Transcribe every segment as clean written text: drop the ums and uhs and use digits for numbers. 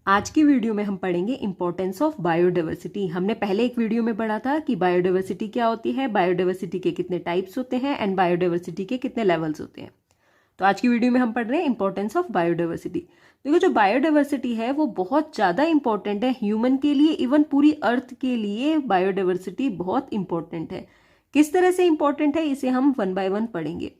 आज की वीडियो में हम पढ़ेंगे इंपॉर्टेंस ऑफ बायोडाइवर्सिटी। हमने पहले एक वीडियो में पढ़ा था कि बायोडाइवर्सिटी क्या होती है, बायोडाइवर्सिटी के कितने टाइप्स होते हैं एंड बायोडाइवर्सिटी के कितने लेवल्स होते हैं। तो आज की वीडियो में हम पढ़ रहे हैं इंपॉर्टेंस ऑफ बायोडाइवर्सिटी। देखो, जो बायोडाइवर्सिटी है वो बहुत ज़्यादा इंपॉर्टेंट है ह्यूमन के लिए, इवन पूरी अर्थ के लिए बायोडाइवर्सिटी बहुत इंपॉर्टेंट है। किस तरह से इंपॉर्टेंट है इसे हम वन बाय वन पढ़ेंगे।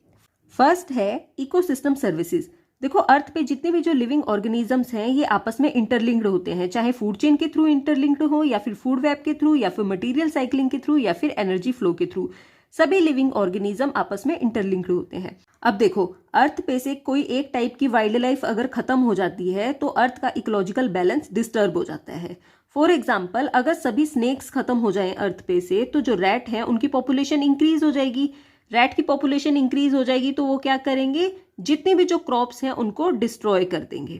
फर्स्ट है इकोसिस्टम सर्विसेज। देखो, अर्थ पे जितने भी जो लिविंग ऑर्गेनिजम्स हैं ये आपस में इंटरलिंक्ड होते हैं, चाहे फूड चेन के थ्रू इंटरलिंक्ड हो या फिर फूड वेब के थ्रू या फिर मटेरियल साइकिलिंग के थ्रू या फिर एनर्जी फ्लो के थ्रू। सभी लिविंग ऑर्गेनिज्म आपस में इंटरलिंक्ड होते हैं। अब देखो, अर्थ पे से कोई एक टाइप की वाइल्ड लाइफ अगर खत्म हो जाती है तो अर्थ का इकोलॉजिकल बैलेंस डिस्टर्ब हो जाता है। फॉर एग्जाम्पल, अगर सभी स्नेक्स खत्म हो जाएं अर्थ पे से तो जो रैट है उनकी पॉपुलेशन इंक्रीज हो जाएगी। रैट की पॉपुलेशन इंक्रीज हो जाएगी तो वो क्या करेंगे, जितने भी जो क्रॉप्स हैं उनको डिस्ट्रॉय कर देंगे।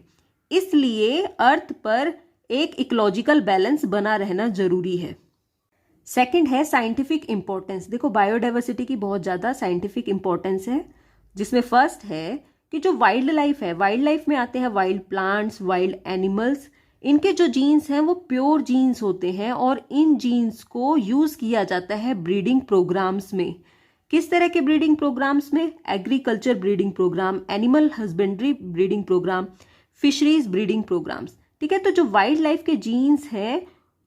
इसलिए अर्थ पर एक इकोलॉजिकल बैलेंस बना रहना जरूरी है। सेकंड है साइंटिफिक इंपॉर्टेंस। देखो, बायोडाइवर्सिटी की बहुत ज़्यादा साइंटिफिक इंपॉर्टेंस है, जिसमें फर्स्ट है कि जो वाइल्ड लाइफ है, वाइल्ड लाइफ में आते हैं वाइल्ड प्लांट्स, वाइल्ड एनिमल्स। इनके जो जीन्स हैं वो प्योर जीन्स होते हैं और इन जीन्स को यूज़ किया जाता है ब्रीडिंग प्रोग्राम्स में। किस तरह के ब्रीडिंग प्रोग्राम्स में? Agriculture breeding program, animal husbandry breeding program, fisheries breeding programs. ठीक है, तो जो वाइल्ड लाइफ के जीन्स हैं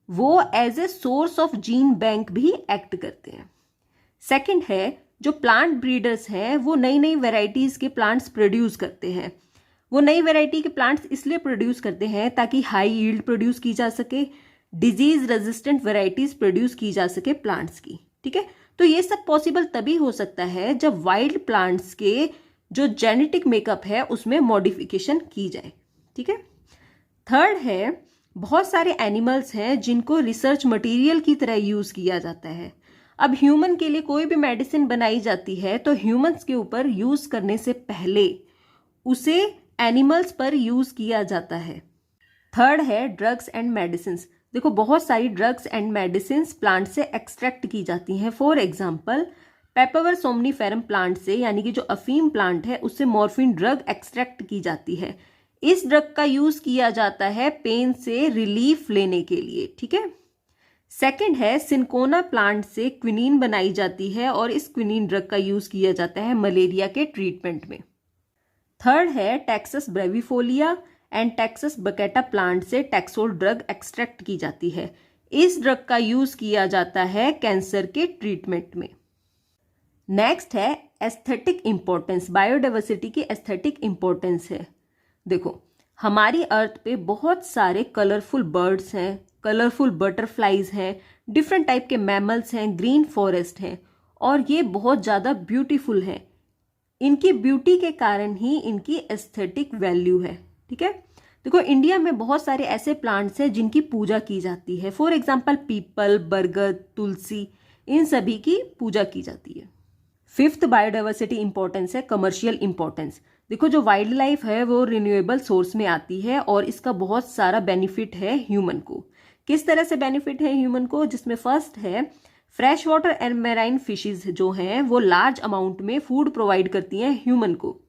वो as a source of gene bank भी एक्ट करते हैं। सेकंड है, जो प्लांट ब्रीडर्स हैं वो नई नई वेराइटीज के प्लांट्स प्रोड्यूस करते हैं। वो नई वेराइटी के प्लांट्स इसलिए प्रोड्यूस करते हैं ताकि हाई यील्ड प्रोड्यूस की जा सके, डिजीज रेजिस्टेंट वेराइटीज प्रोड्यूस की जा सके प्लांट्स की। ठीक है, तो ये सब पॉसिबल तभी हो सकता है जब वाइल्ड प्लांट्स के जो जेनेटिक मेकअप है उसमें मॉडिफिकेशन की जाए। ठीक है, थर्ड है, बहुत सारे एनिमल्स हैं जिनको रिसर्च मटेरियल की तरह यूज किया जाता है। अब ह्यूमन के लिए कोई भी मेडिसिन बनाई जाती है तो ह्यूमंस के ऊपर यूज करने से पहले उसे एनिमल्स पर यूज किया जाता है। थर्ड है ड्रग्स एंड मेडिसिन। देखो, बहुत सारी ड्रग्स एंड मेडिसिन प्लांट से एक्सट्रैक्ट की जाती हैं। फॉर एग्जांपल, पेपावर सोमनीफेरम प्लांट से, यानी कि जो अफीम प्लांट है, उससे मॉर्फिन ड्रग एक्सट्रैक्ट की जाती है। इस ड्रग का यूज किया जाता है पेन से रिलीफ लेने के लिए। ठीक है, सेकंड है सिनकोना प्लांट से क्विनीन बनाई जाती है और इस क्विनीन ड्रग का यूज किया जाता है मलेरिया के ट्रीटमेंट में। थर्ड है टेक्सस ब्रेविफोलिया एंड टेक्सस बकेटा प्लांट से टैक्सोल ड्रग एक्सट्रैक्ट की जाती है। इस ड्रग का यूज किया जाता है कैंसर के ट्रीटमेंट में। नेक्स्ट है एस्थेटिक इंपॉर्टेंस। बायोडाइवर्सिटी की एस्थेटिक इंपॉर्टेंस है। देखो, हमारी अर्थ पे बहुत सारे कलरफुल बर्ड्स हैं, कलरफुल बटरफ्लाईज हैं, डिफरेंट टाइप के मैमल्स हैं, ग्रीन फॉरेस्ट हैं और ये बहुत ज़्यादा ब्यूटीफुल हैं। इनकी ब्यूटी के कारण ही इनकी एस्थेटिक वैल्यू है। ठीक है, देखो, इंडिया में बहुत सारे ऐसे प्लांट्स हैं जिनकी पूजा की जाती है। फॉर एग्जांपल, पीपल, बरगद, तुलसी, इन सभी की पूजा की जाती है। फिफ्थ बायोडाइवर्सिटी इंपॉर्टेंस है कमर्शियल इंपॉर्टेंस। देखो, जो वाइल्ड लाइफ है वो रिन्यूएबल सोर्स में आती है और इसका बहुत सारा बेनिफिट है ह्यूमन को। किस तरह से बेनिफिट है ह्यूमन को? जिसमें फर्स्ट है fresh water and marine fishes जो हैं वो लार्ज अमाउंट में फूड प्रोवाइड करती हैं ह्यूमन को।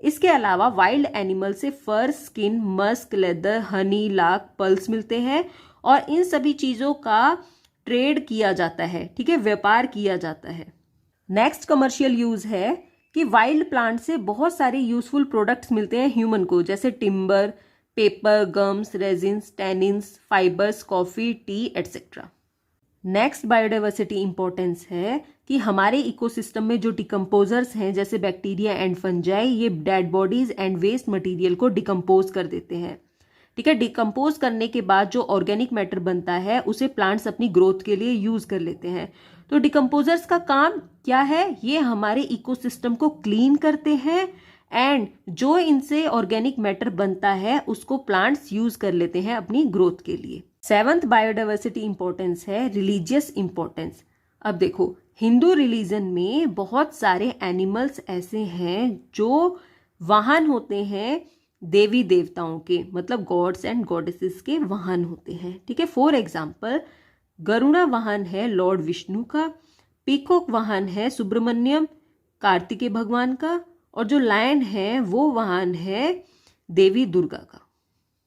इसके अलावा वाइल्ड एनिमल से fur, skin, musk, leather, honey, लाख, पल्स मिलते हैं और इन सभी चीज़ों का ट्रेड किया जाता है। ठीक है, व्यापार किया जाता है। नेक्स्ट कमर्शियल यूज है कि वाइल्ड प्लांट से बहुत सारे यूजफुल प्रोडक्ट्स मिलते हैं ह्यूमन को, जैसे timber, paper, gums, resins, tannins, fibres, coffee, tea etcetera. Next biodiversity importance है कि हमारे इकोसिस्टम में जो डिकम्पोजर्स हैं जैसे बैक्टीरिया एंड फंजाई, ये dead bodies and waste material को डिकम्पोज कर देते हैं। ठीक है, डिकम्पोज करने के बाद जो ऑर्गेनिक मैटर बनता है उसे प्लांट्स अपनी ग्रोथ के लिए यूज कर लेते हैं। तो डिकम्पोजर्स का काम क्या है? ये हमारे इकोसिस्टम को क्लीन करते हैं एंड जो इनसे ऑर्गेनिक मैटर बनता है उसको प्लांट्स यूज कर लेते हैं अपनी ग्रोथ के लिए। सेवंथ बायोडाइवर्सिटी इंपॉर्टेंस है रिलीजियस इंपॉर्टेंस। अब देखो, हिंदू रिलीजन में बहुत सारे एनिमल्स ऐसे हैं जो वाहन होते हैं देवी देवताओं के, मतलब गॉड्स एंड गॉडेसेस के वाहन होते हैं। ठीक है, फॉर एग्जाम्पल, गरुड़ा वाहन है लॉर्ड विष्णु का, पीकॉक वाहन है सुब्रमण्यम कार्तिकेय भगवान का और जो लायन है वो वाहन है देवी दुर्गा का।